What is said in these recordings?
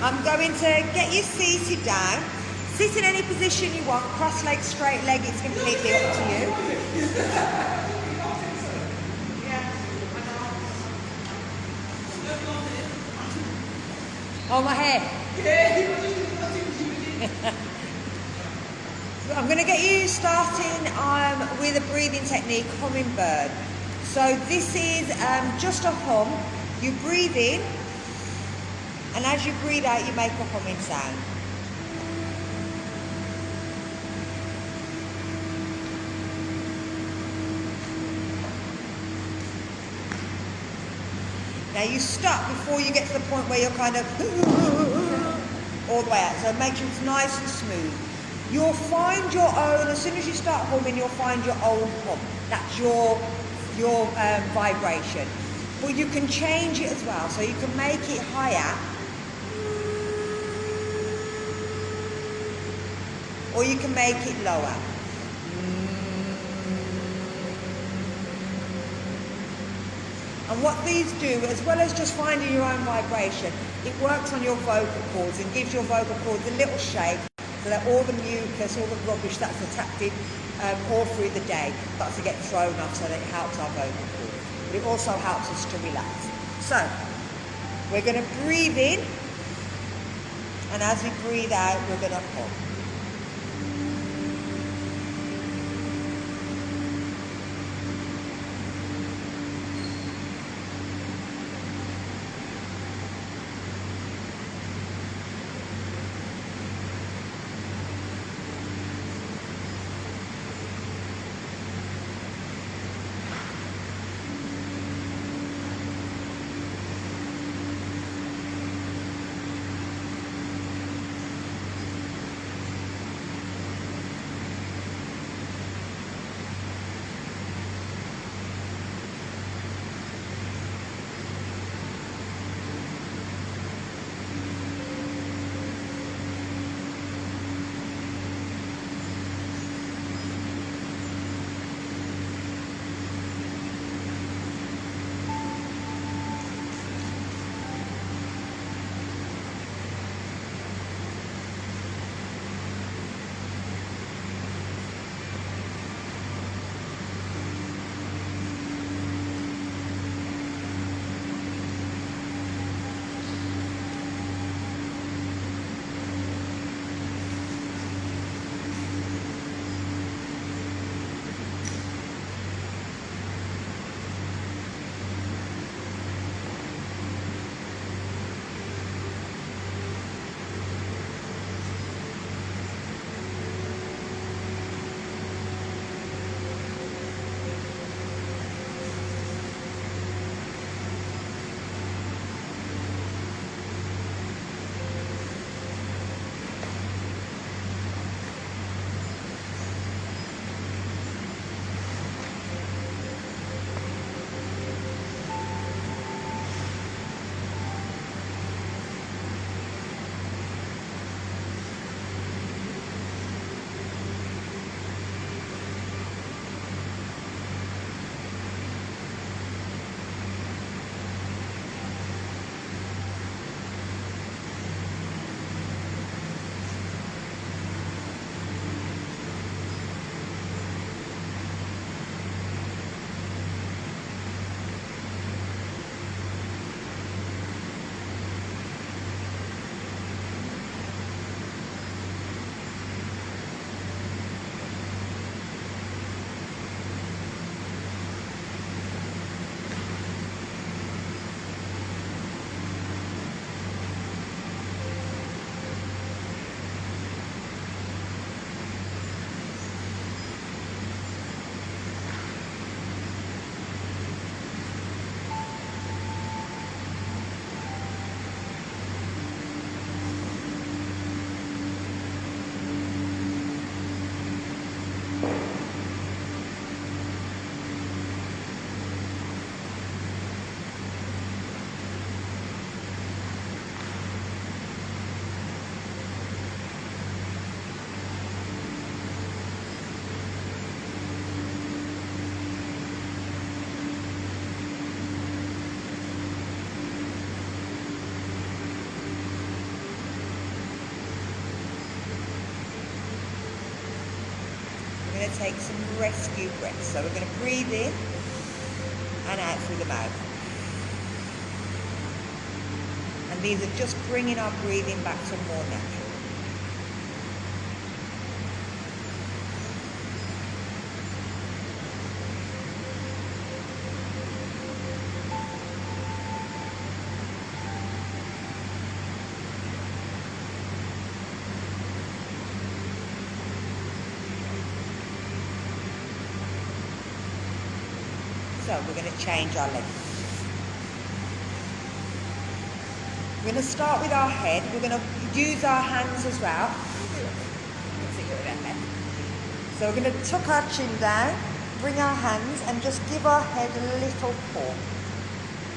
I'm going to get you seated down. Sit in any position you want, cross leg, straight leg, it's completely up to you. Oh, my hair. I'm going to get you starting with a breathing technique, hummingbird. So this is just a hum. You breathe in, and as you breathe out, you make a humming sound. Now you stop before you get to the point where you're kind of all the way out. So make sure it's nice and smooth. You'll find your own, as soon as you start humming, you'll find your own hum. That's your vibration. But you can change it as well. So you can make it higher, or you can make it lower. And what these do, as well as just finding your own vibration, it works on your vocal cords and gives your vocal cords a little shake so that all the mucus, all the rubbish that's attracted all through the day starts to get thrown off, so that it helps our vocal cords. But it also helps us to relax. So, we're going to breathe in, and as we breathe out, we're going to hum. going to take some rescue breaths. So we're going to breathe in and out through the mouth. And these are just bringing our breathing back to more natural. So we're going to change our leg. We're going to start with our head. We're going to use our hands as well. So we're going to tuck our chin down, bring our hands and just give our head a little pull.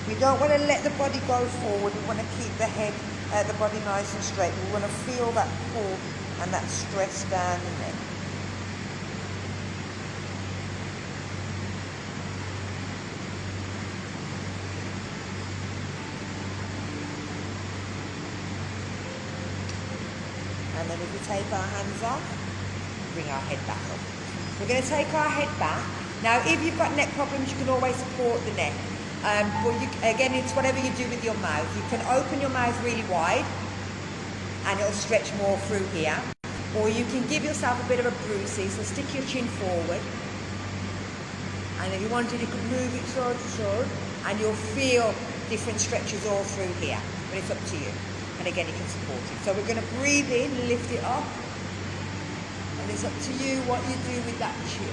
We don't want to let the body go forward. We want to keep the head, the body nice and straight. We want to feel that pull and that stress down the neck. And then if we take our hands off, bring our head back up. We're going to take our head back. Now, if you've got neck problems, you can always support the neck. But again, it's whatever you do with your mouth. You can open your mouth really wide and it'll stretch more through here. Or you can give yourself a bit of a brucey, so stick your chin forward. And if you wanted, you could move it side to side and you'll feel different stretches all through here. But it's up to you. And again, you can support it. So we're going to breathe in, lift it up. And it's up to you what you do with that chin.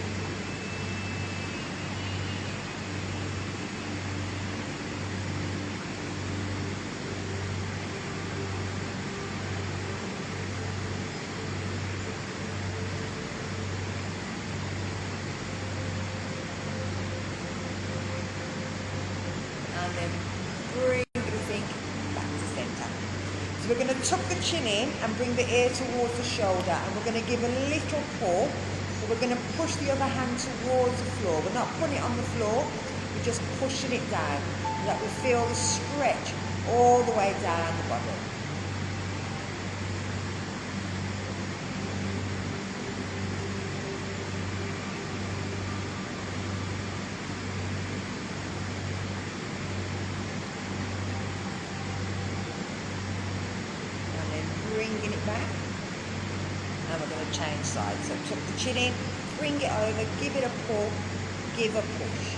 And then bring everything back to center. So we're going to tuck the chin in and bring the ear towards the shoulder, and we're going to give a little pull, but we're going to push the other hand towards the floor. We're not putting it on the floor, we're just pushing it down, so that we feel the stretch all the way down the body. Bringing it back, and we're going to change sides. So tuck the chin in, bring it over, give it a pull, give a push.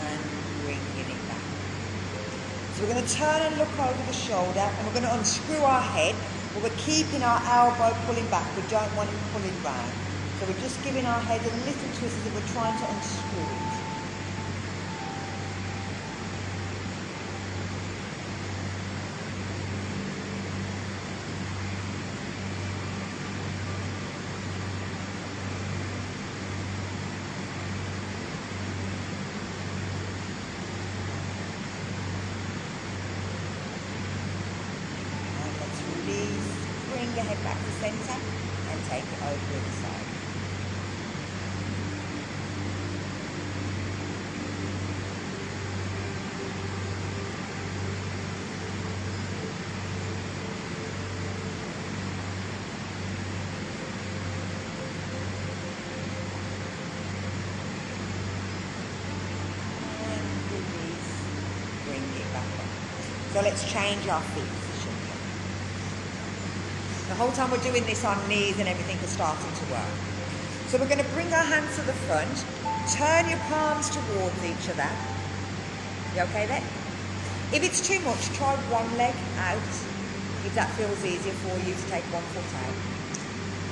And bringing it back. So we're going to turn and look over the shoulder, and we're going to unscrew our head, but we're keeping our elbow pulling back. We don't want it pulling round. So we're just giving our head a little twist as if we're trying to unscrew it. Bring your head back to center and take it over to the side. And release, bring it back up. So let's change our feet. The whole time we're doing this, our knees and everything are starting to work. So we're going to bring our hands to the front, turn your palms towards each other. You okay there? If it's too much, try one leg out, if that feels easier for you to take one foot out.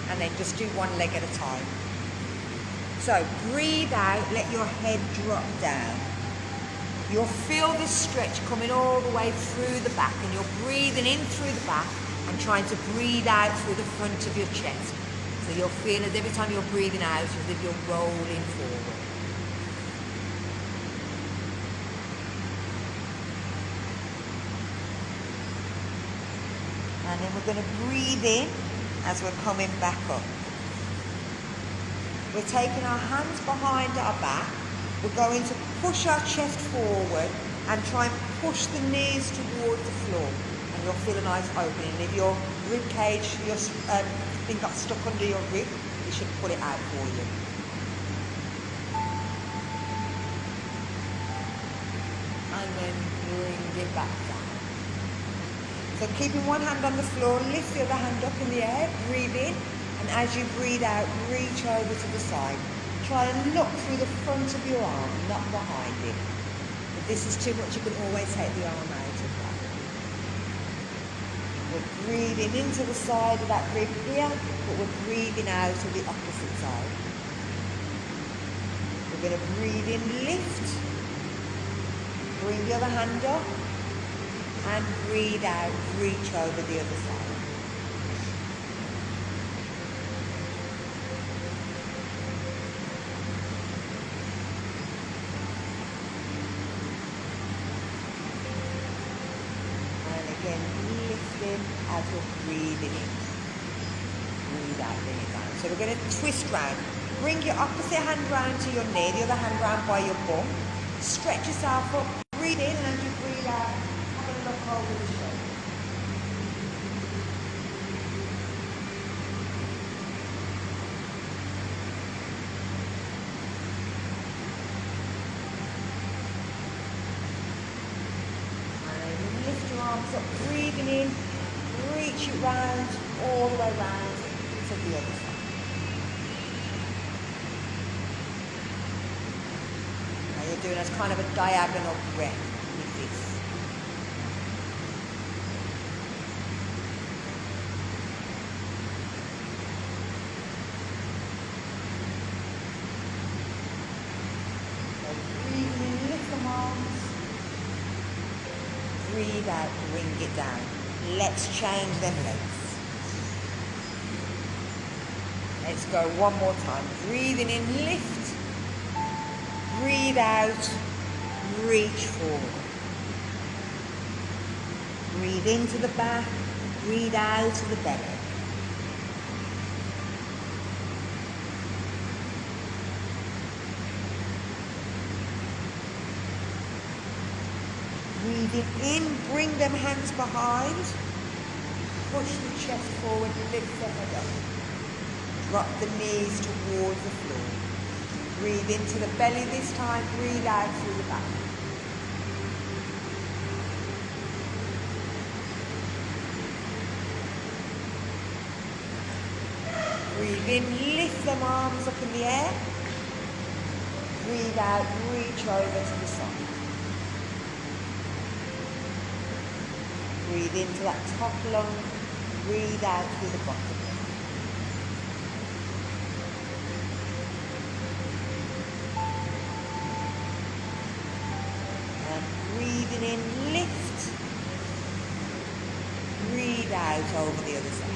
And then just do one leg at a time. So breathe out, let your head drop down. You'll feel the stretch coming all the way through the back, and you're breathing in through the back and trying to breathe out through the front of your chest. So you'll feel as every time you're breathing out, as if you're rolling forward. And then we're going to breathe in as we're coming back up. We're taking our hands behind our back. We're going to push our chest forward and try and push the knees towards the floor. And you'll feel a nice opening. If your rib cage, your thing got stuck under your rib, you should pull it out for you. And then bring it back down. So keeping one hand on the floor, lift the other hand up in the air, breathe in, and as you breathe out, reach over to the side. Try and look through the front of your arm, not behind it. If this is too much, you can always take the arm out of that. We're breathing into the side of that rib here, but we're breathing out of the opposite side. We're going to breathe in, lift, bring the other hand up, and breathe out, reach over the other side. And again, lifting as we're breathing in. Breathe out, bring it down. So we're going to twist round. Bring your opposite hand round to your knee, the other hand round by your bum. Stretch yourself up, breathe in, and as you breathe out, look over the shoulder. And lift your arms up, breathing in, reach it round, all the way round to the other side. Now you're doing as kind of a diagonal breath with this. Breathe out, bring it down. Let's change them legs. Let's go one more time. Breathing in, lift. Breathe out, reach forward. Breathe into the back, breathe out to the belly. Breathing in, bring them hands behind. Push the chest forward, lift the head up. Drop the knees towards the floor. Breathe into the belly this time, breathe out through the back. Breathe in, lift them arms up in the air. Breathe out, reach over to the side. Breathe into that top lung, breathe out through the bottom. And breathing in, lift. Breathe out over the other side.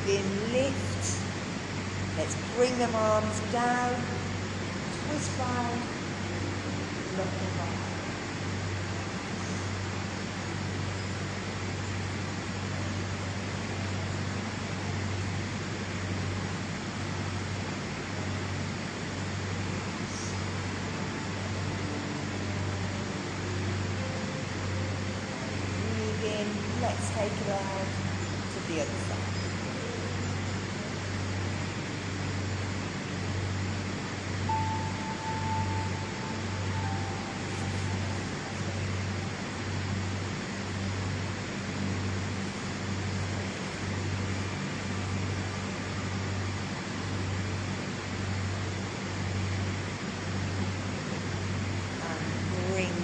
In, lift. Let's bring them arms down, twist round, look them up. Breathe in, let's take it out to the other side.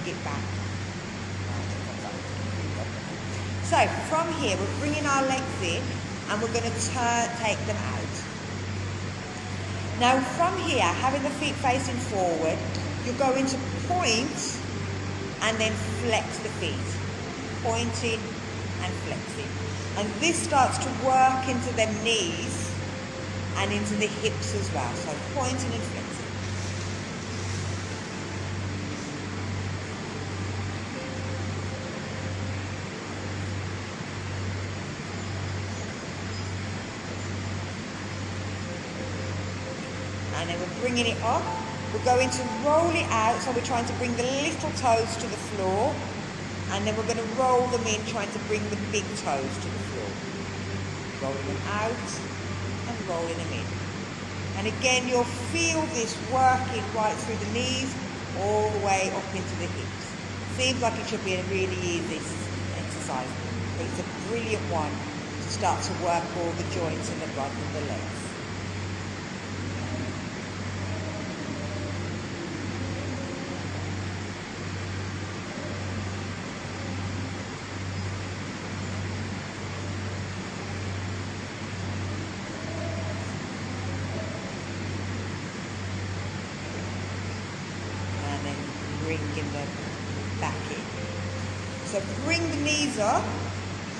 It back. So from here we're bringing our legs in and we're going to take them out. Now from here, having the feet facing forward, you're going to point and then flex the feet. Pointing and flexing. And this starts to work into them knees and into the hips as well. So pointing and flexing. And then we're bringing it up. We're going to roll it out, so we're trying to bring the little toes to the floor, and then we're going to roll them in, trying to bring the big toes to the floor. Rolling them out and rolling them in. And again, you'll feel this working right through the knees, all the way up into the hips. Seems like it should be a really easy exercise, but it's a brilliant one to start to work all the joints in the front and the legs. Bringing them back in. So bring the knees up,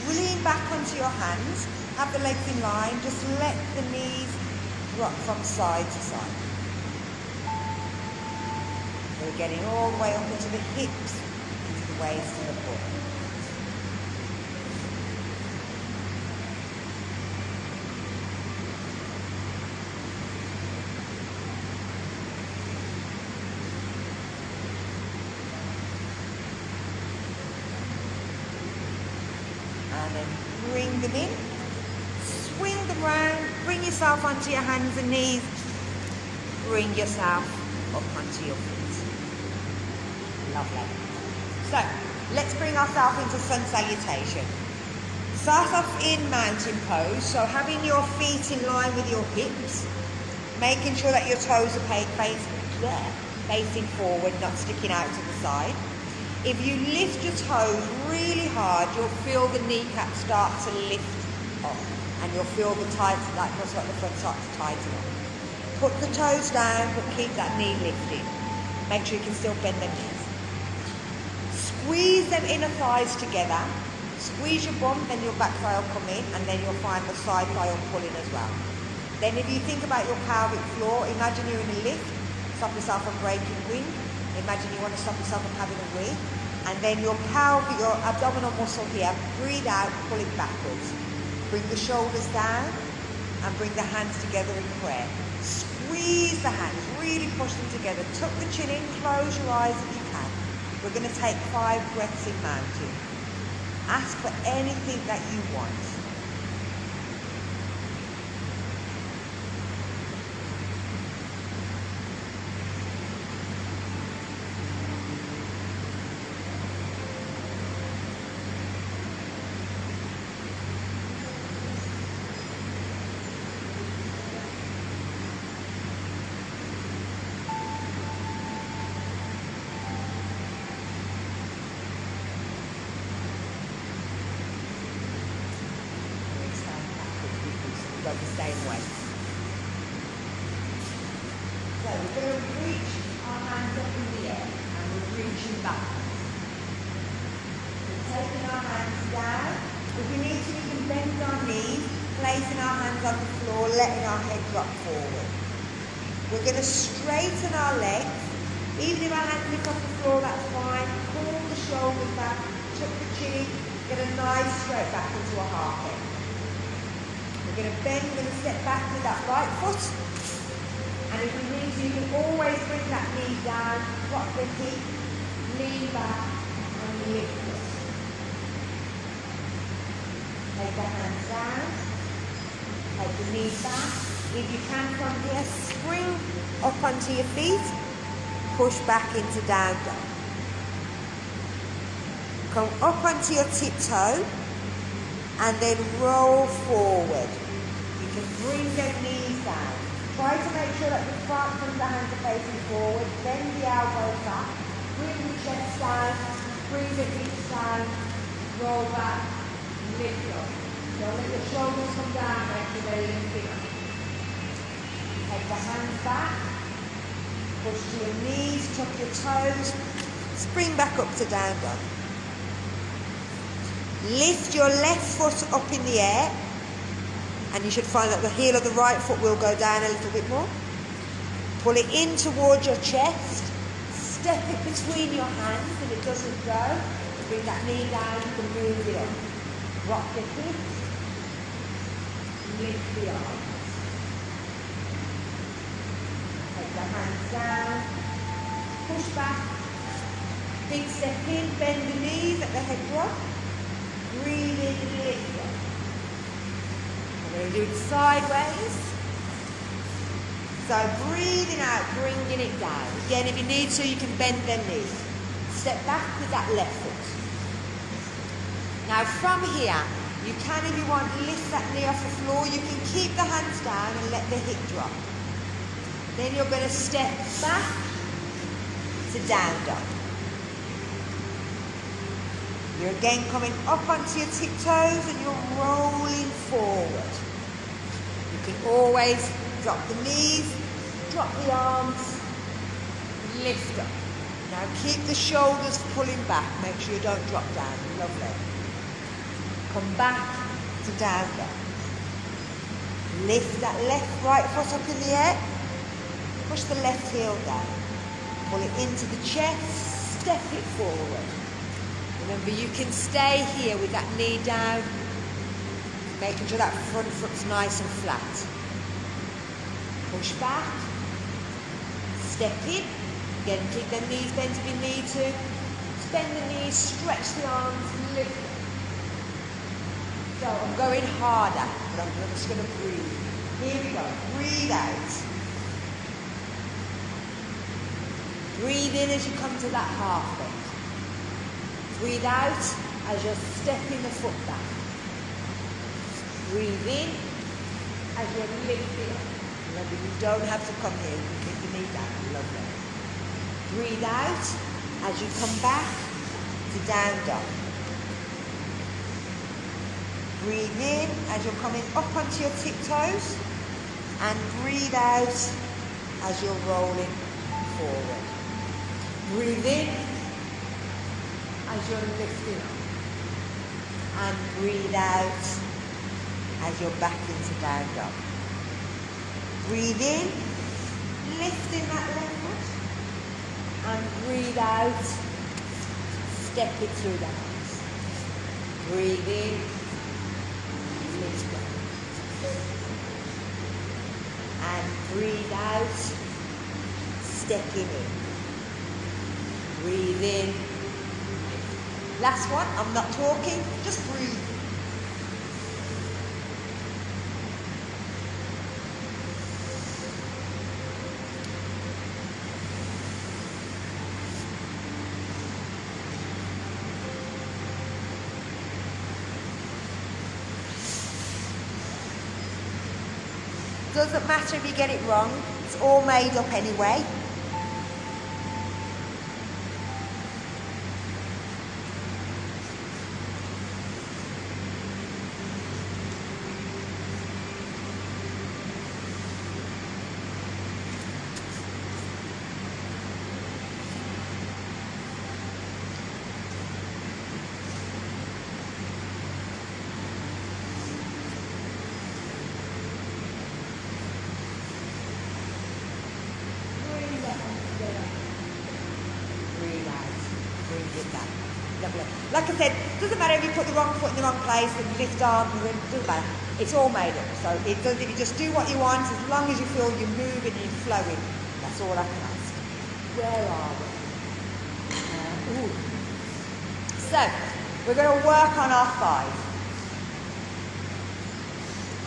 lean back onto your hands, have the legs in line, just let the knees drop from side to side. So we're getting all the way up into the hips, into the waist and the butt. And then bring them in, swing them round, bring yourself onto your hands and knees, bring yourself up onto your feet. Lovely. So, let's bring ourselves into sun salutation. Start off in mountain pose, so having your feet in line with your hips, making sure that your toes are facing forward, not sticking out to the side. If you lift your toes really hard, you'll feel the kneecaps start to lift up, and you'll feel the tighten, like the front start to tighten up. Put the toes down, but keep that knee lifted. Make sure you can still bend the knees. Squeeze them inner thighs together. Squeeze your bum, then your back thigh will come in, and then you'll find the side thigh will pull in as well. Then if you think about your pelvic floor, imagine you're in a lift, stop yourself from breaking wind. Imagine you want to stop yourself from having a wee. And then your pelvic, your abdominal muscle here, breathe out, pull it backwards. Bring the shoulders down and bring the hands together in prayer. Squeeze the hands, really push them together. Tuck the chin in, close your eyes if you can. We're going to take 5 breaths in mountain. Ask for anything that you want. Go the same way. So we're going to reach our hands up in the air and we're reaching back. We're taking our hands down. If we need to, we can bend our knees, placing our hands on the floor, letting our head drop forward. We're going to straighten our legs. Even if our hands lift off the floor, that's fine. Pull the shoulders back, tuck the chin, get a nice straight back into a half head. We're going to bend, we're going to step back with that right foot. And if we need to, you can always bring that knee down, drop the hip, lean back, and lift it. Take the hands down, take the knees back. If you can from here, spring up onto your feet, push back into down dog. Come up onto your tiptoe, and then roll forward. You can bring them knees down. Try to make sure that the front of the hands are facing forward. Bend the elbows back. Bring the chest down. Bring the hips down. Roll back. Lift up. Don't let the shoulders come down. Make sure they're lifting up. Take the hands back. Push to your knees. Tuck your toes. Spring back up to down dog. Lift your left foot up in the air, and you should find that the heel of the right foot will go down a little bit more. Pull it in towards your chest. Step it between your hands. If it doesn't go, bring that knee down, you can move it up. Rock your hips. Lift the arms. Take the hands down. Push back. Big step in, bend the knees at the head drop. Breathe in and lift up. We're going to do it sideways. So breathing out, bringing it down. Again, if you need to, you can bend them knees. Step back with that left foot. Now from here, you can, if you want, lift that knee off the floor. You can keep the hands down and let the hip drop. Then you're going to step back to down dog. You're again coming up onto your tiptoes and you're rolling forward. You can always drop the knees, drop the arms, lift up. Now keep the shoulders pulling back. Make sure you don't drop down. Lovely. Come back to down dog. Lift that right foot up in the air. Push the left heel down. Pull it into the chest. Step it forward. Remember, you can stay here with that knee down, making sure that front foot's nice and flat. Push back, step in. Again, keep the knees bent if you need to. Bend the knees, stretch the arms, lift them. So I'm going harder, but I'm just going to breathe. Here we go. Breathe out. Breathe in as you come to that half bend. Breathe out as you're stepping the foot back. Breathe in as you're lifting up. Remember, you don't have to come here. You can keep the knee down. Lovely. Breathe out as you come back to down dog. Breathe in as you're coming up onto your tiptoes. And breathe out as you're rolling forward. Breathe in as you're lifting up, and breathe out as you're back into down dog. Breathe in, lifting that left foot, and breathe out, step it through the hands. Breathe in, lift up, and breathe out, stepping in. Breathe in. Last one, I'm not talking, just breathe. Doesn't matter if you get it wrong, it's all made up anyway. Lovely. Like I said, doesn't matter if you put the wrong foot in the wrong place and lift arms, it doesn't matter. It's all made up. So it does, if you just do what you want, as long as you feel you're moving and flowing, that's all I can ask. Where are we? So, we're going to work on our thighs.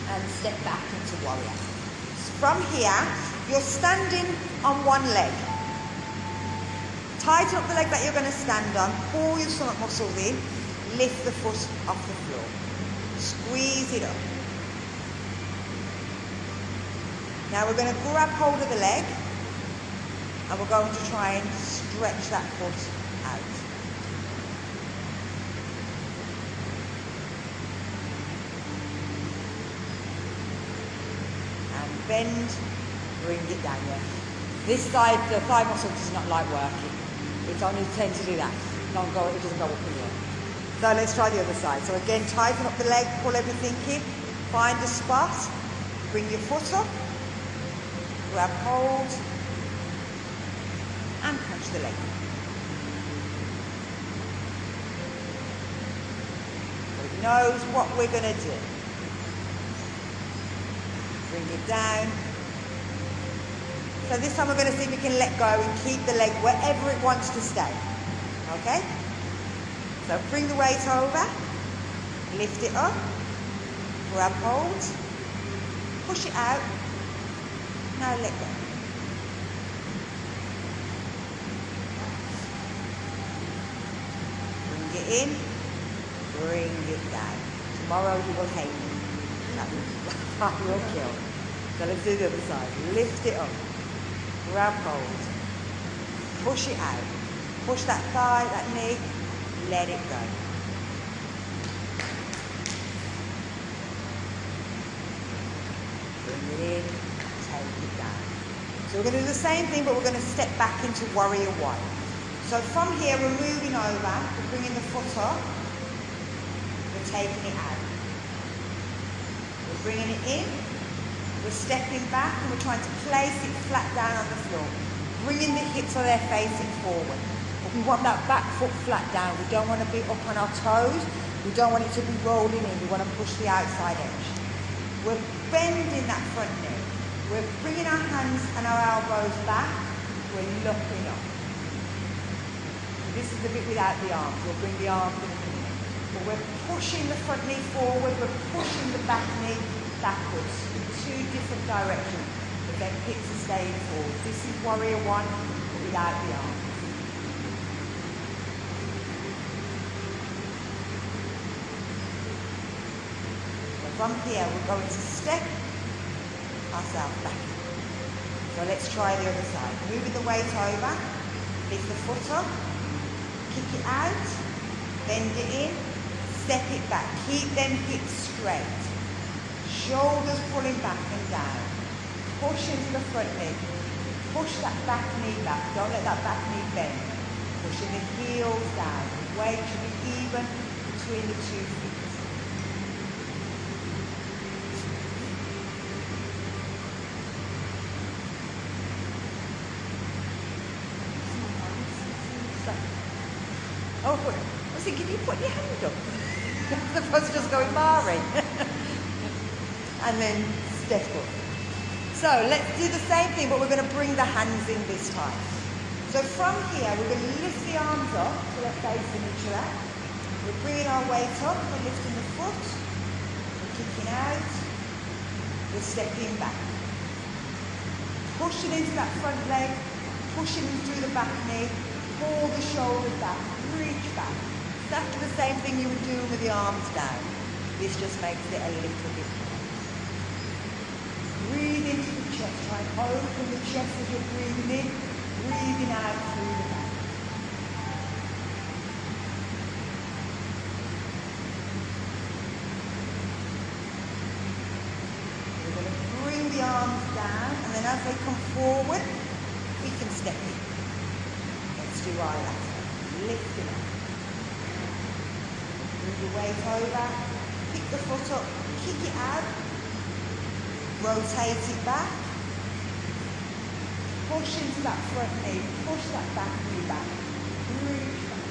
And step back into warrior. From here, you're standing on one leg. Tighten up the leg that you're going to stand on, pull your stomach muscles in, lift the foot off the floor. Squeeze it up. Now we're going to grab hold of the leg and we're going to try and stretch that foot out. And bend, bring it down here. This side, the thigh muscle does not like working. It's only tend to do that. It doesn't go up in here. So let's try the other side. So again, tighten up the leg, pull everything in, find a spot, bring your foot up, grab hold, and punch the leg. So it knows what we're going to do. Bring it down. So this time we're going to see if we can let go and keep the leg wherever it wants to stay. Okay? So bring the weight over, lift it up, grab hold, push it out, now let go. Bring it in, bring it down. Tomorrow you will hate me. That will kill. So let's do the other side. Lift it up, grab hold, push it out, push that thigh, that knee, let it go. Bring it in, take it down. So we're going to do the same thing, but we're going to step back into warrior one. So from here, we're moving over, we're bringing the foot up, we're taking it out. We're bringing it in, we're stepping back, and we're trying to place it flat down on the floor. Bringing the hips so they're facing forward. But we want that back foot flat down. We don't want to be up on our toes. We don't want it to be rolling in. We want to push the outside edge. We're bending that front knee. We're bringing our hands and our elbows back. We're looking up. This is the bit without the arms. We'll bring the arms in a minute. But we're pushing the front knee forward. We're pushing the back knee backwards in two different directions. But then hips are staying forward. This is warrior one, but without the arms. So from here, we're going to step ourselves back. So let's try the other side. Moving the weight over, lift the foot up, kick it out, bend it in, step it back. Keep them hips straight. Shoulders pulling back and down. Push into the front knee. Push that back knee back. Don't let that back knee bend. Pushing the heels down. The weight should be even between the 2 feet. Oh, I was thinking, you put your hand up. As opposed to just going barring. And then step up. So let's do the same thing, but we're going to bring the hands in this time. So from here, we're going to lift the arms up so they're facing each other. We're bringing our weight up, we're lifting the foot, we're kicking out, we're stepping back. Pushing into that front leg, pushing through the back knee, pull the shoulders back, reach back. Exactly the same thing you would do with the arms down. This just makes it a little bit more. Breathe into the chest. Try and open the chest as you're breathing in, breathing out through the back. We're going to bring the arms down, and then as they come forward, we can step in. Let's do our last one. Lift it up. Bring your weight over, pick the foot up, kick it out. Rotate it back, push into that front knee, push that back knee back, reach back.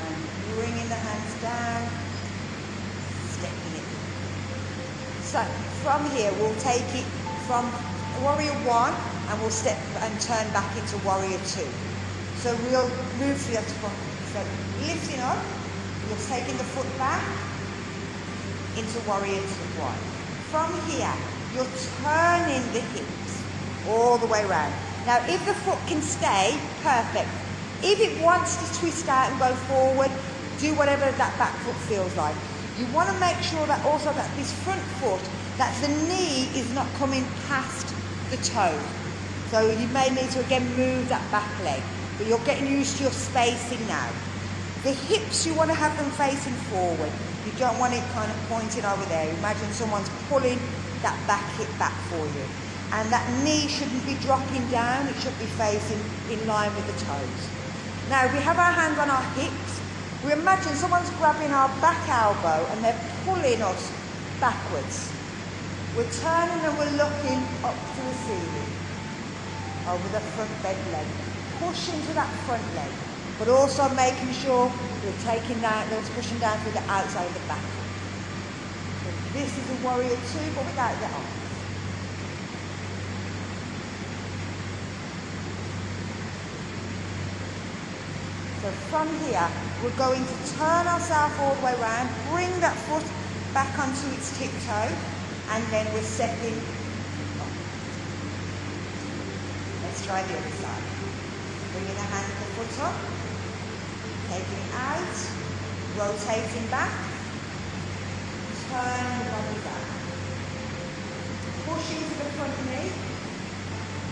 And bringing the hands down. So from here, we'll take it from warrior one and we'll step and turn back into warrior two. So we'll move to the front. So lifting up, you're taking the foot back into warrior one. From here, you're turning the hips all the way around. Now, if the foot can stay, perfect. If it wants to twist out and go forward, do whatever that back foot feels like. You want to make sure that also that this front foot, that the knee is not coming past the toe. So you may need to again move that back leg. but you're getting used to your spacing now. The hips, you want to have them facing forward. You don't want it kind of pointing over there. Imagine someone's pulling that back hip back for you. And that knee shouldn't be dropping down, it should be facing in line with the toes. Now we have our hands on our hips. We imagine someone's grabbing our back elbow and they're pulling us backwards. We're turning and we're looking up to the ceiling, over the front bed leg. Push into that front leg, but also making sure we're taking down, pushing down through the outside of the back. So this is a warrior two, but without the arms. So from here, we're going to turn ourselves all the way around, bring that foot back onto its tiptoe, and then we're stepping up. Let's try the other side. Bringing the hand of the foot up, taking it out, rotating back, turn the body back. Push into the front knee,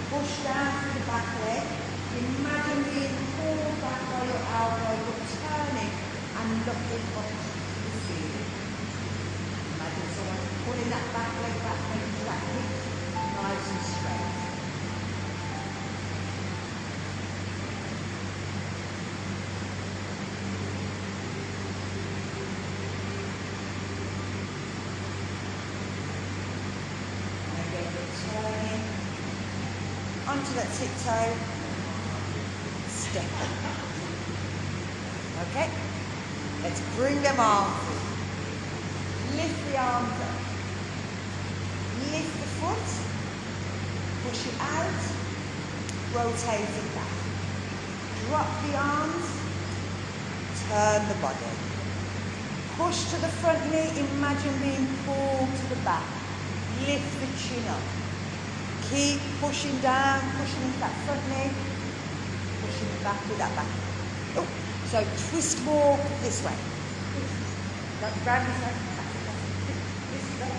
push down through the back leg. Imagine being pulled back by your elbow, but turning and looking up to the ceiling. Imagine someone pulling that back leg back, making sure that hip nice and straight. And again, we're turning onto that tiptoe. Step up. Okay, let's bring them arms in. Lift the arms up. Lift the foot. Push it out. Rotate it back. Drop the arms. Turn the body. Push to the front knee. Imagine being pulled to the back. Lift the chin up. Keep pushing down, pushing into that front knee. Pushing it back with that back. Oh, so twist more this way. Grab this way. This way.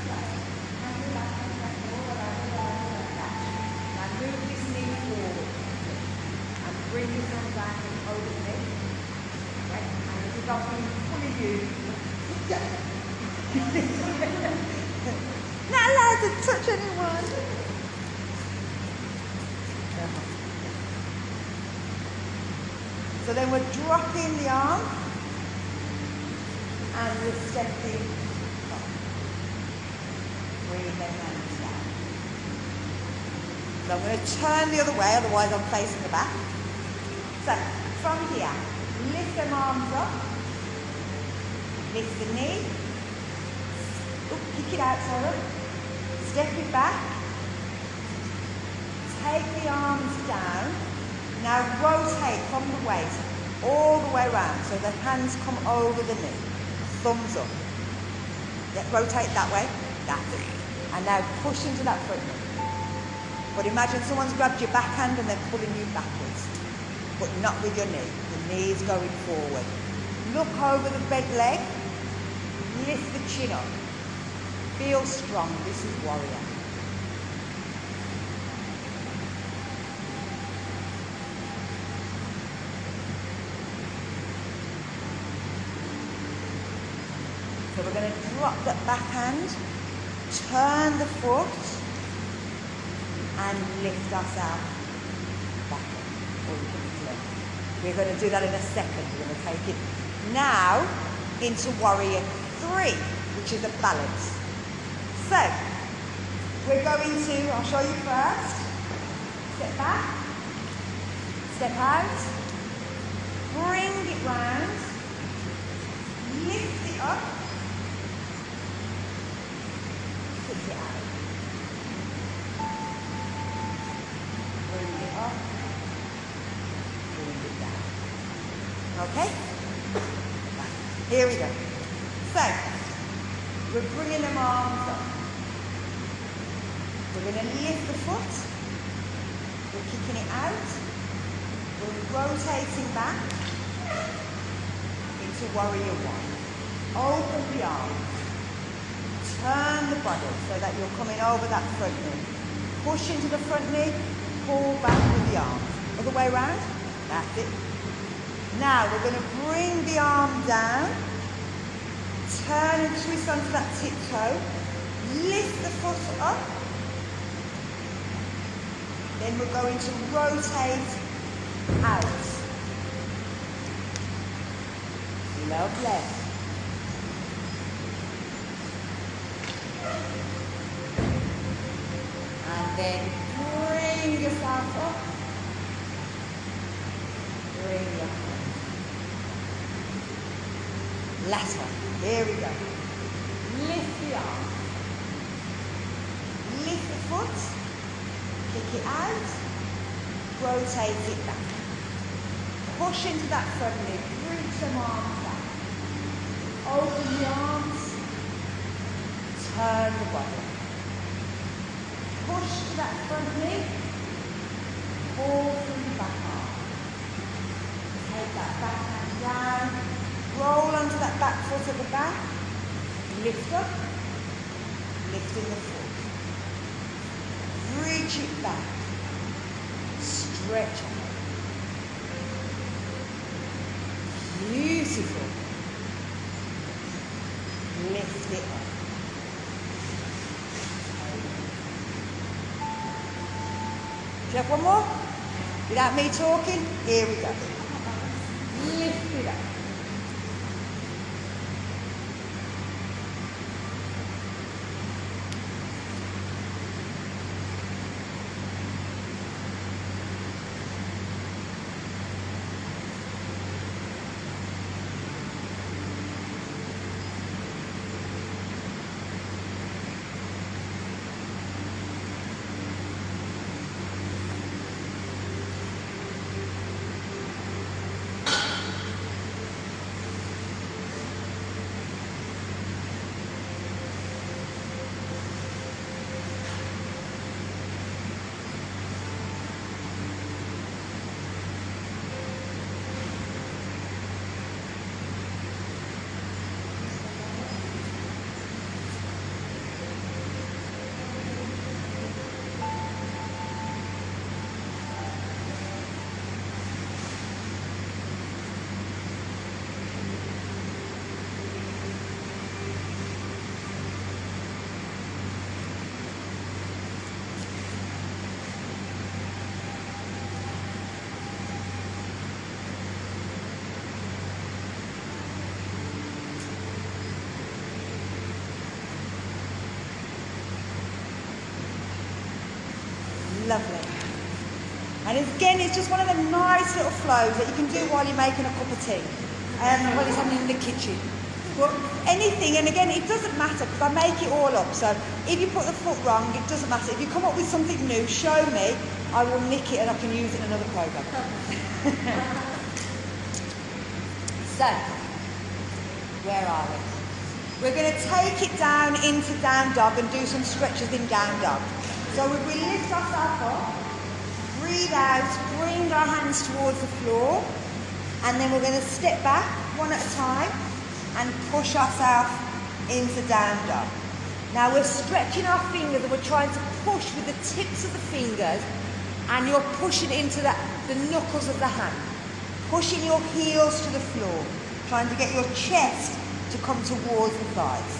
Now move this knee forward. And bring this arm back and over the knee. Okay? And if I'm pulling you. Not allowed to touch anyone. So then we're dropping the arm and we're stepping up. Bringing them hands down. So I'm going to turn the other way, otherwise I'm facing the back. So from here, lift them arms up. Lift the knee. Kick it out, sorry. Step it back. Take the arms down. Now rotate from the waist all the way around so the hands come over the knee. Thumbs up. Yeah, rotate that way. That's it. And now push into that front knee. But imagine someone's grabbed your backhand and they're pulling you backwards. But not with your knee. The knee is going forward. Look over the bed leg. Lift the chin up. Feel strong. This is warrior. So we're going to drop that backhand, turn the foot, and lift ourselves back up. We're going to do that in a second. We're going to take it now into warrior three, which is a balance. So, we're going to, I'll show you first. Step back, step out, bring it round, lift it up, push it out. Bring it up, bring it down. Okay? Here we go. So, we're bringing them arms up. We're going to lift the foot. We're kicking it out. We're rotating back into warrior one. Open the arms. Turn the body so that you're coming over that front knee. Push into the front knee. Pull back with the arms. Other way around. That's it. Now we're going to bring the arm down, turn and twist onto that tiptoe, lift the foot up, then we're going to rotate out. Lovely. And then bring yourself up. Bring your hand. Last one. Here we go. Lift the arm. Lift the foot. Kick it out. Rotate it back. Push into that front knee. Reach them arms back. Open the arms. Turn the body. Push to that front knee. Pull through the back arm. Take that back hand down. Roll onto that back foot at the back. Lift up. Lifting the foot. Reach it back. Stretch out. Beautiful. Lift it up. Do you have one more? Without me talking? Here we go. Lift it up. Lovely. And again, it's just one of the nice little flows that you can do while you're making a cup of tea, while you're something in the kitchen. But anything, and again, it doesn't matter because I make it all up. So if you put the foot wrong, it doesn't matter. If you come up with something new, show me. I will nick it and I can use it in another program. So, where are we? We're going to take it down into down dog and do some stretches in down dog. So if we lift ourselves up, breathe out, bring our hands towards the floor, and then we're going to step back one at a time and push ourselves into down dog. Now we're stretching our fingers and we're trying to push with the tips of the fingers, and you're pushing into the knuckles of the hand, pushing your heels to the floor, trying to get your chest to come towards the thighs.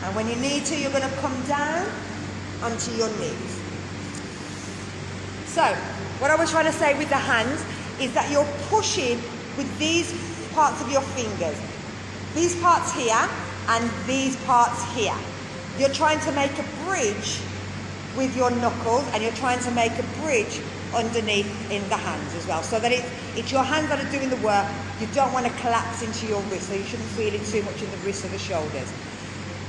And when you need to, you're going to come down onto your knees. So, what I was trying to say with the hands is that you're pushing with these parts of your fingers. These parts here and these parts here. You're trying to make a bridge with your knuckles, and you're trying to make a bridge underneath in the hands as well. So that it's your hands that are doing the work. You don't want to collapse into your wrist, so you shouldn't feel it too much in the wrists or the shoulders.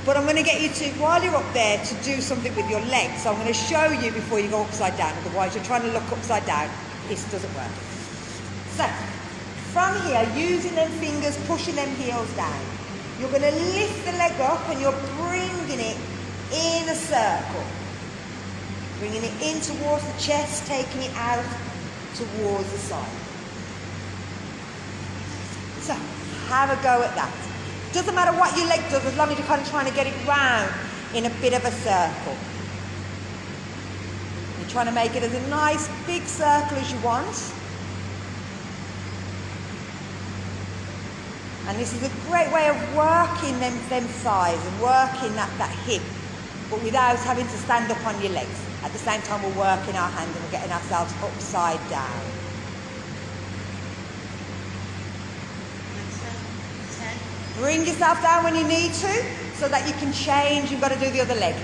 But I'm going to get you to, while you're up there, to do something with your legs. So I'm going to show you before you go upside down. Otherwise, you're trying to look upside down. This doesn't work. So, from here, using them fingers, pushing them heels down. You're going to lift the leg up and you're bringing it in a circle. Bringing it in towards the chest, taking it out towards the side. So, have a go at that. Doesn't matter what your leg does, as long as you're kind of trying to get it round in a bit of a circle. You're trying to make it as a nice big circle as you want. And this is a great way of working them thighs and working that hip, but without having to stand up on your legs. At the same time, we're working our hands and we're getting ourselves upside down. Bring yourself down when you need to, so that you can change. You've got to do the other leg.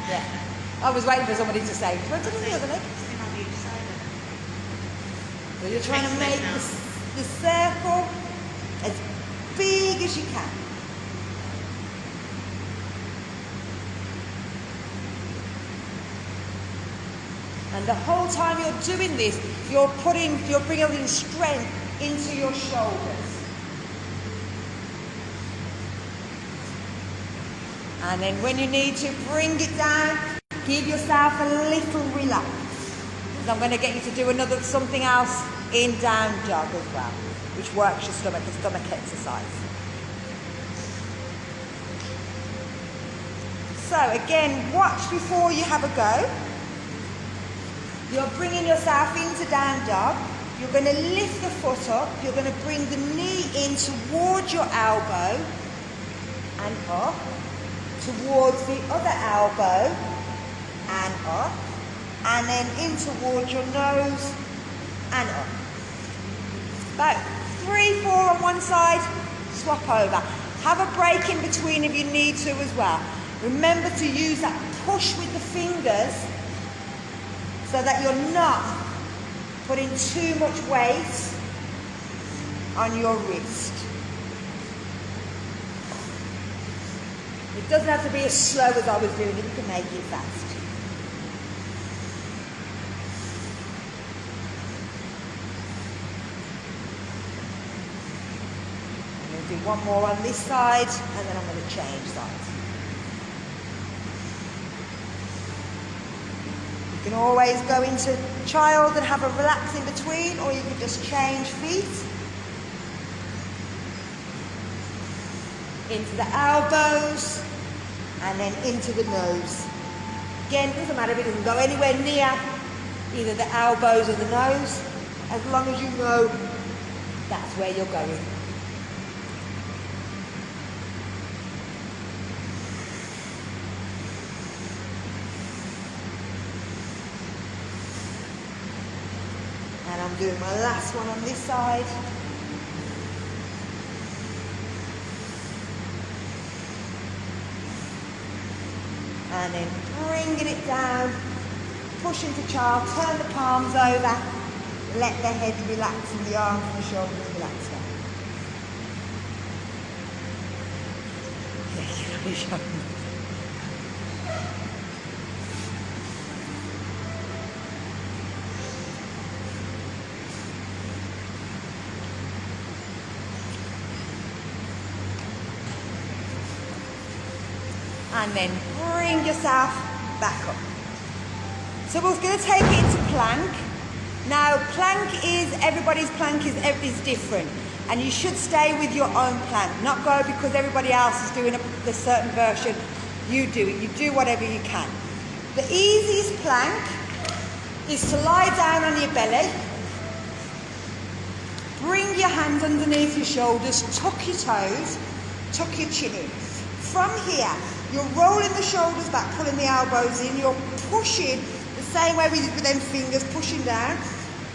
Yeah. I was waiting for somebody to say, do you want to do the other leg? So you're trying to make the circle as big as you can. And the whole time you're doing this, you're bringing strength into your shoulders. And then when you need to bring it down, give yourself a little relax. So I'm going to get you to do something else in down dog as well, which works your stomach, a stomach exercise. So again, watch before you have a go. You're bringing yourself into down dog. You're going to lift the foot up. You're going to bring the knee in towards your elbow and up, towards the other elbow and up, and then in towards your nose and up. About 3, 4 on one side, swap over. Have a break in between if you need to as well. Remember to use that push with the fingers so that you're not putting too much weight on your wrist. It doesn't have to be as slow as I was doing it, you can make it fast. I'm going to do one more on this side, and then I'm going to change sides. You can always go into child and have a relax in between, or you can just change feet. Into the elbows, and then into the nose. Again, it doesn't matter if it doesn't go anywhere near either the elbows or the nose, as long as you know that's where you're going. And I'm doing my last one on this side. And then bringing it down, push into child, turn the palms over, let the head relax and the arms and the shoulders relax down. And then bring yourself back up. So we're going to take it into plank. Now plank is, everybody's plank is different, and you should stay with your own plank, not go because everybody else is doing a certain version, you do it. You do whatever you can. The easiest plank is to lie down on your belly, bring your hands underneath your shoulders, tuck your toes, tuck your chin in. From here, you're rolling the shoulders back, pulling the elbows in. You're pushing the same way we did with them fingers, pushing down.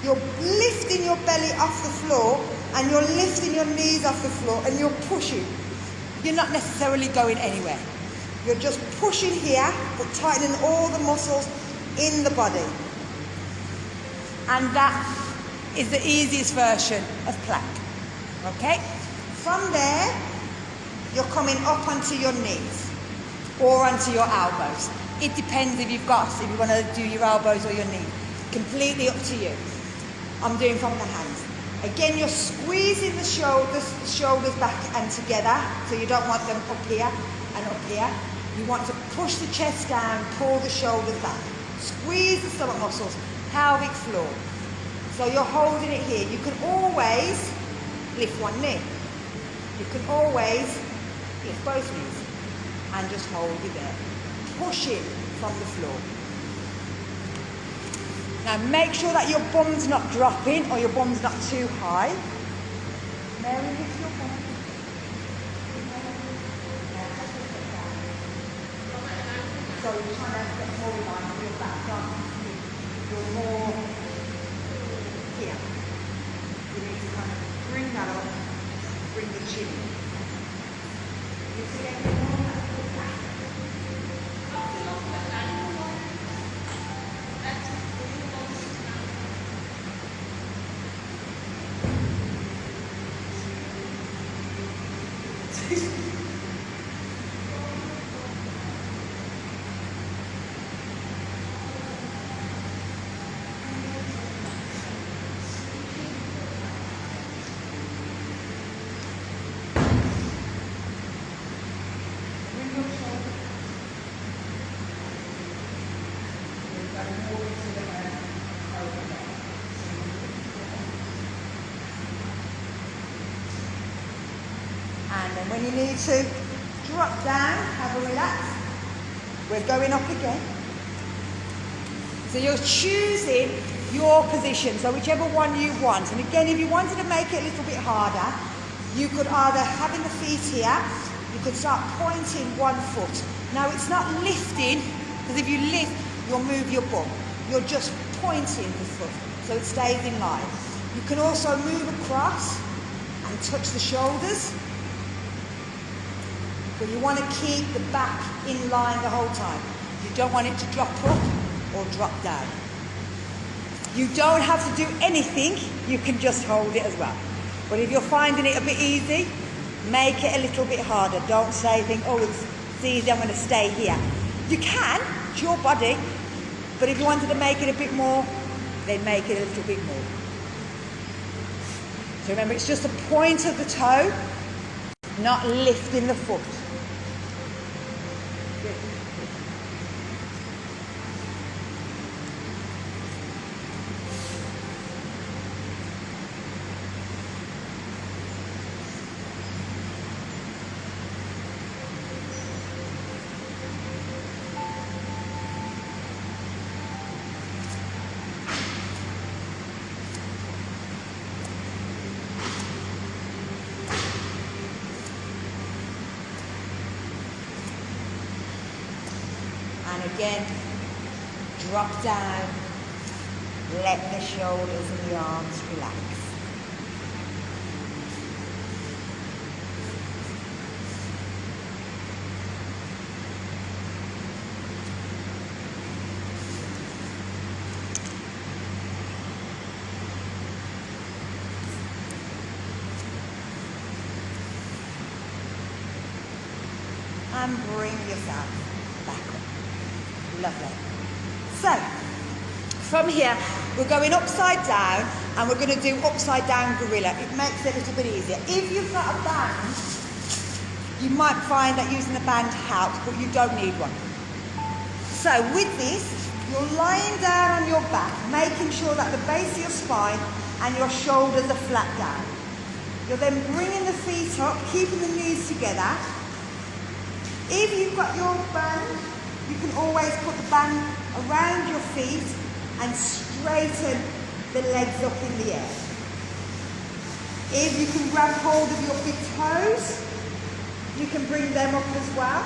You're lifting your belly off the floor, and you're lifting your knees off the floor, and you're pushing. You're not necessarily going anywhere. You're just pushing here, but tightening all the muscles in the body. And that is the easiest version of plank. Okay? From there, you're coming up onto your knees or onto your elbows. It depends if you want to do your elbows or your knees. Completely up to you. I'm doing from the hands. Again, you're squeezing the shoulders back and together, so you don't want them up here and up here. You want to push the chest down, pull the shoulders back. Squeeze the stomach muscles, pelvic floor. So you're holding it here. You can always lift one knee. You can always lift both knees and just hold it there. Pushing from the floor. Now make sure that your bum's not dropping or your bum's not too high. Mary, lift your bum. So you're trying to get more in line with your back, aren't you? You're more here. You need to kind of bring that up, bring the chin in. You see everything? And then when you need to drop down, have a relax. We're going up again. So you're choosing your position, so whichever one you want. And again, if you wanted to make it a little bit harder, you could either having the feet here, you could start pointing one foot. Now it's not lifting, because if you lift, you'll move your bum. You're just pointing the foot, so it stays in line. You can also move across and touch the shoulders. But you want to keep the back in line the whole time. You don't want it to drop up or drop down. You don't have to do anything, you can just hold it as well. But if you're finding it a bit easy, make it a little bit harder. Don't think, oh, it's easy, I'm going to stay here. You can, it's your body, but if you wanted to make it a bit more, then make it a little bit more. So remember, it's just the point of the toe, not lifting the foot. And again, drop down, let the shoulders and the arms relax. And bring yourself back up. Lovely. So, from here, we're going upside down and we're going to do upside down gorilla. It makes it a little bit easier. If you've got a band, you might find that using a band helps, but you don't need one. So with this, you're lying down on your back, making sure that the base of your spine and your shoulders are flat down. You're then bringing the feet up, keeping the knees together. If you've got your band, you can always put the band around your feet and straighten the legs up in the air. If you can grab hold of your big toes, you can bring them up as well.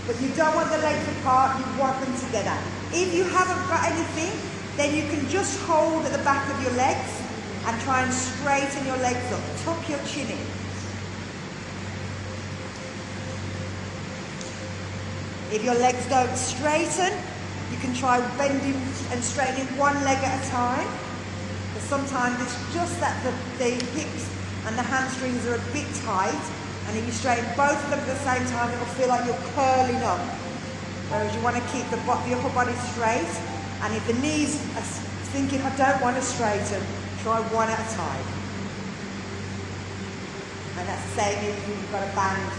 But you don't want the legs apart, you want them together. If you haven't got anything, then you can just hold at the back of your legs and try and straighten your legs up. Tuck your chin in. If your legs don't straighten, you can try bending and straightening one leg at a time. But sometimes it's just that the hips and the hamstrings are a bit tight, and if you straighten both of them at the same time, it'll feel like you're curling up. Whereas you want to keep the upper body straight, and if the knees are thinking, I don't want to straighten, try one at a time. And that's the same if you've got a band.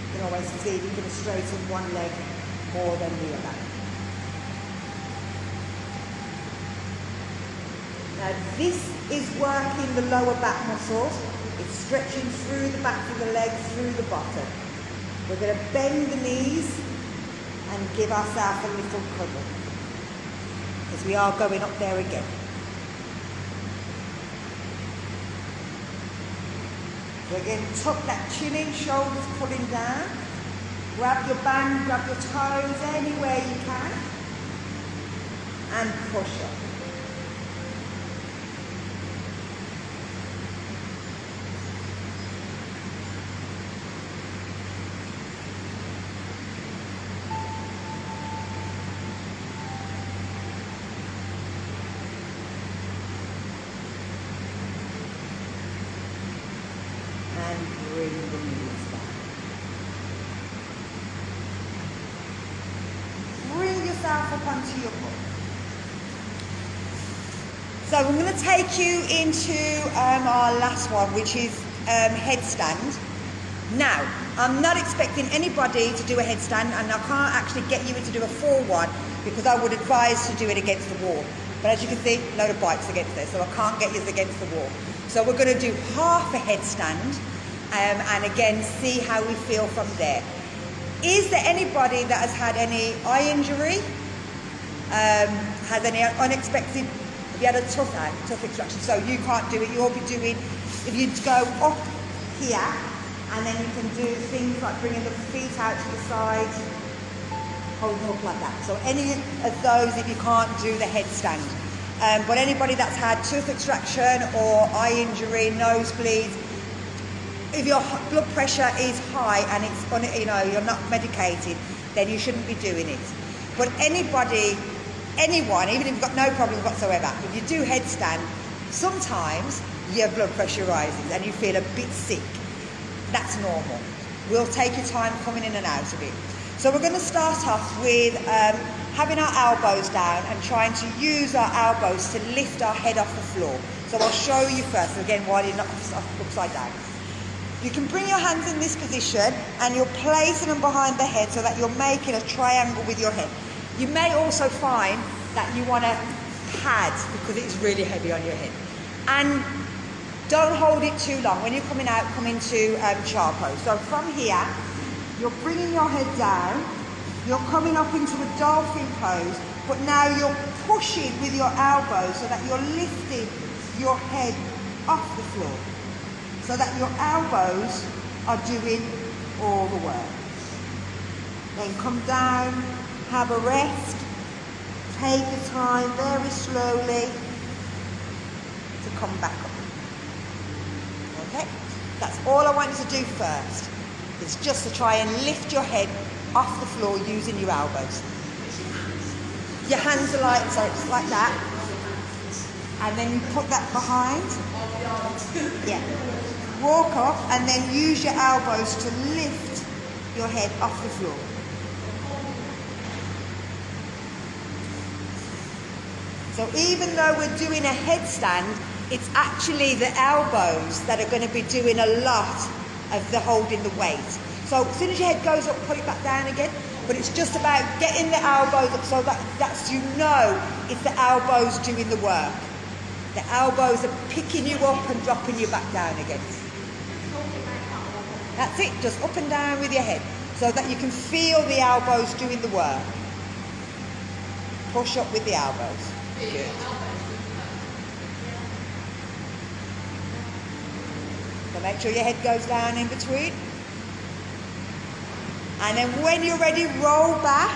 You can always see you can straighten one leg more than the other. Now this is working the lower back muscles. It's stretching through the back of the leg, through the bottom. We're going to bend the knees and give ourselves a little cuddle. because we are going up there again. So again, tuck that chin in, shoulders pulling down. Grab your band, grab your toes anywhere you can. And push up. And bring the knees down. Bring yourself up onto your butt. So I'm going to take you into our last one, which is headstand. Now, I'm not expecting anybody to do a headstand, and I can't actually get you to do a full one because I would advise to do it against the wall. But as you can see, a load of bikes against there, so I can't get you against the wall. So we're going to do half a headstand, and again, see how we feel from there. Is there anybody that has had any eye injury? Has any unexpected, have you had a tooth extraction? So you can't do it, you'll be doing, if you go up here, and then you can do things like bringing the feet out to the side, holding up like that. So any of those if you can't do the headstand. But anybody that's had tooth extraction or eye injury, nosebleeds, if your blood pressure is high and it's on, you're not medicated, then you shouldn't be doing it. But anybody, anyone, even if you've got no problems whatsoever, if you do headstand, sometimes your blood pressure rises and you feel a bit sick. That's normal. We'll take your time coming in and out of it. So we're going to start off with having our elbows down and trying to use our elbows to lift our head off the floor. So I'll show you first, again, while you're not upside down. You can bring your hands in this position and you're placing them behind the head so that you're making a triangle with your head. You may also find that you want to pad because it's really heavy on your head. And don't hold it too long. When you're coming out, come into child pose. So from here, you're bringing your head down, you're coming up into a dolphin pose, but now you're pushing with your elbows so that you're lifting your head off the floor, so that your elbows are doing all the work. Then come down, have a rest, take your time very slowly to come back up. Okay, that's all I want you to do first. It's just to try and lift your head off the floor using your elbows. Your hands are like, so it's like that. And then you put that behind. Yeah. Walk up and then use your elbows to lift your head off the floor. So even though we're doing a headstand, it's actually the elbows that are going to be doing a lot of the holding the weight. So as soon as your head goes up, put it back down again. But it's just about getting the elbows up so that's it's the elbows doing the work. The elbows are picking you up and dropping you back down again. That's it, just up and down with your head so that you can feel the elbows doing the work. Push up with the elbows. Good. So make sure your head goes down in between. And then when you're ready, roll back.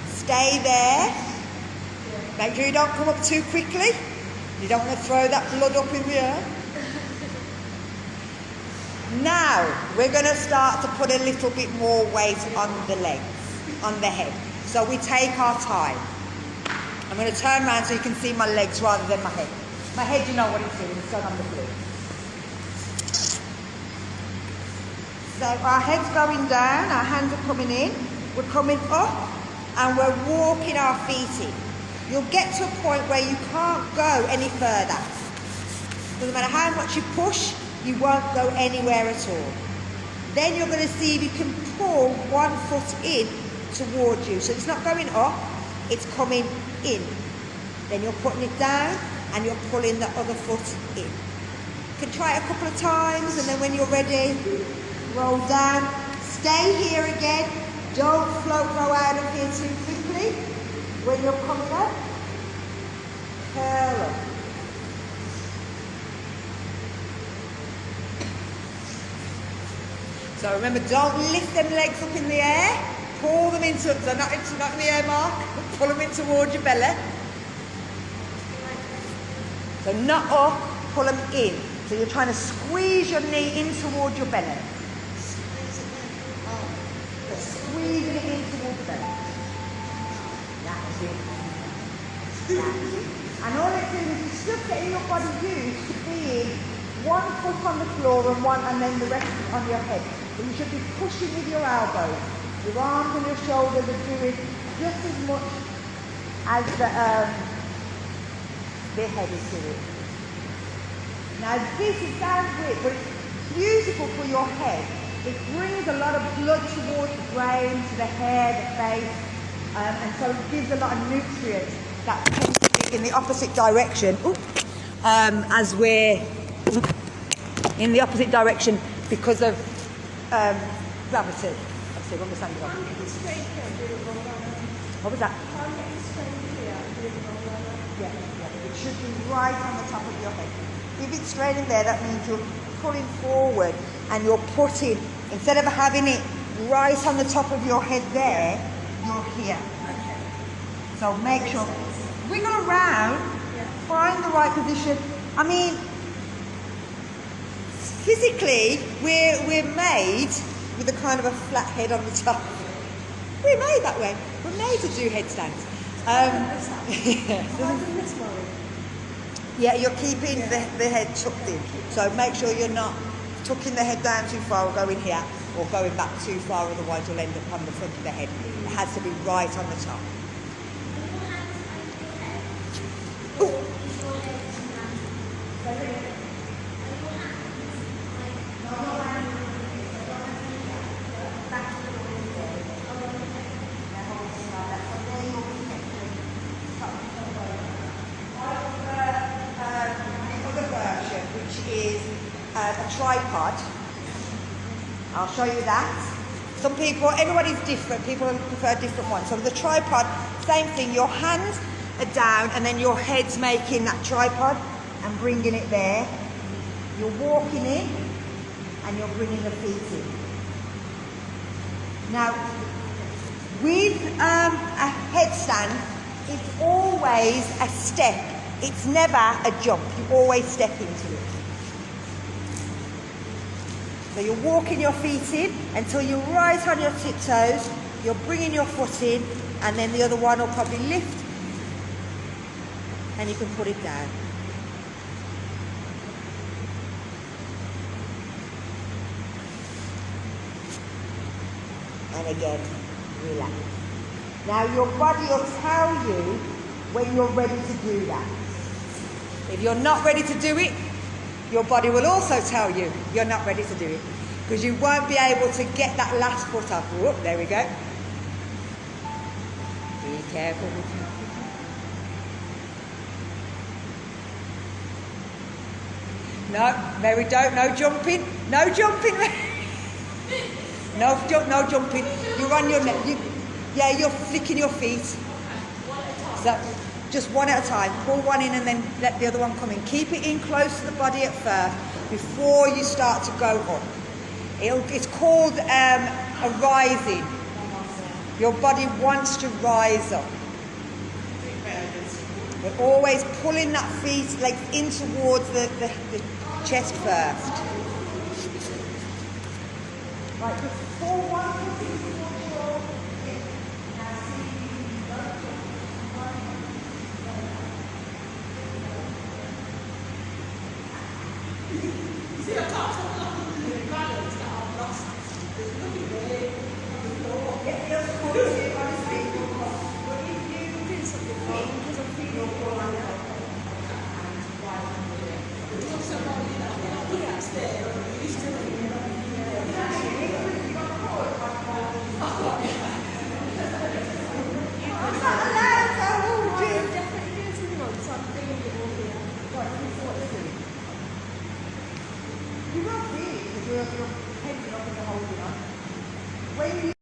Stay there. Make sure you don't come up too quickly. You don't want to throw that blood up in the air. Now, we're going to start to put a little bit more weight on the legs, on the head. So we take our time. I'm going to turn around so you can see my legs rather than my head. My head, you know what it's doing, it's going on the floor. So our head's going down, our hands are coming in, we're coming up, and we're walking our feet in. You'll get to a point where you can't go any further. Doesn't matter how much you push, you won't go anywhere at all. Then you're going to see if you can pull one foot in towards you. So it's not going up, it's coming in. Then you're putting it down and you're pulling the other foot in. You can try it a couple of times and then when you're ready, roll down. Stay here again. Don't go out of here too quickly when you're coming up. Curl up. So remember, don't lift them legs up in the air. Pull them into, so not in the air, Mark. Pull them in towards your belly. So not up, pull them in. So you're trying to squeeze your knee in towards your belly. Squeezing it in towards the belly. That's it. That's it. And all it's doing is it's just getting your body used to being one foot on the floor and then the rest on your head. But you should be pushing with your elbows. Your arms and your shoulders are doing just as much as the head is doing. Now this sounds weird, but it's beautiful for your head. It brings a lot of blood towards the brain, to the hair, the face, and so it gives a lot of nutrients that tend to be in the opposite direction. As we're in the opposite direction because of gravity. Let's see, what was that? What was that? Yeah, it should be right on the top of your head. If it's straight in there, that means you're pulling forward and you're putting, instead of having it right on the top of your head there, you're here. Okay. So make sure, wiggle around, find the right position. I mean, physically, we're made with a kind of a flat head on the top. We're made that way. We're made to do headstands. Yeah, you're keeping the head tucked in. So make sure you're not tucking the head down too far or going here or going back too far, otherwise you'll end up on the front of the head. It has to be right on the top. Ooh. A tripod. I'll show you that. Some people, everybody's different, people prefer different ones. So the tripod, same thing, your hands are down and then your head's making that tripod and bringing it there. You're walking in and you're bringing the feet in. Now, with a headstand, it's always a step. It's never a jump. You always step into it. So you're walking your feet in until you're right on your tiptoes, you're bringing your foot in, and then the other one will probably lift, and you can put it down. And again, relax. Now your body will tell you when you're ready to do that. If you're not ready to do it, your body will also tell you you're not ready to do it, because you won't be able to get that last foot up. Whoop, there we go. Be careful with you. No, Mary, don't. No jumping. No jumping. No jumping. You're on your neck. You're flicking your feet. So, just one at a time. Pull one in and then let the other one come in. Keep it in close to the body at first before you start to go up. It's called a rising. Your body wants to rise up. But always pulling that feet like in towards the chest first. Right, just pull one